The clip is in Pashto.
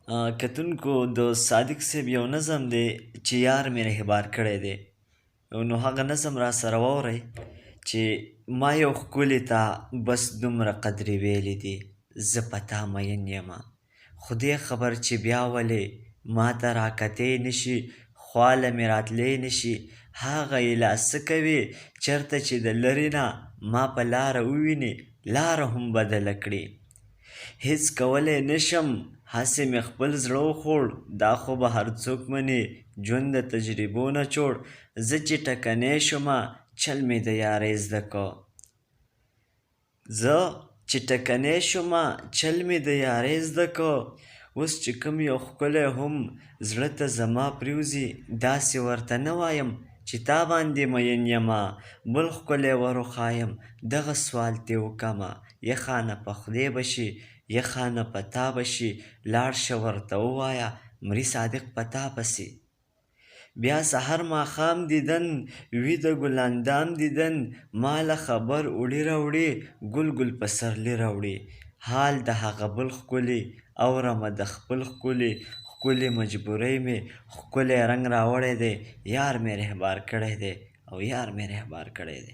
کتونکو د صادق صاحب یو نظم دی چې یار مې رهبار کړی دی. نو هغه نظم را سره واورئ چې ما یو ښکلي ته بس دومره قدرې ویلې دي، زه په تا مین یمه، خدای خبر چې بیا ولې ما ته راکتې نشي، خواله مې راتلی نشي. هغه ایله څه کوې چېرته چې د لرې نه ما په لاره ووینې، لاره هم بدله کړي. هیڅ کولی نشم هسې مې خپل زړه وخوړ، دا خو به هر څوک مني ژوند د تجربو نه جوړ. زه چې ټکنی شومه چل مې د یارۍ زده که، زه چې ټکنی شومه چل مې د یارۍ زده که. اوس چې کوم یو ښکلی هم زړه ته زما پرېوځي، داسې ورته نه وایم چې تا باندې مین یمه، بل ښکلی وروښایم دغه سوال ترې وکمه. یخانه په خدای به شي یخانه په تا به شي، لاړ شه ورته ووایه مري صادق په تا پسې. بیا سحر ماښام دیدن وي د ګلاندام دیدن، ماله خبر وړي راوړي ګل ګل پسرلي راوړي. حال د هغه بل ښکلي اورمه د خپل ښکلي مجبورۍ مې ښکلی رنګ راوړی دی، یار مې رهبار کړی دی او یار مې رهبار کړی دی.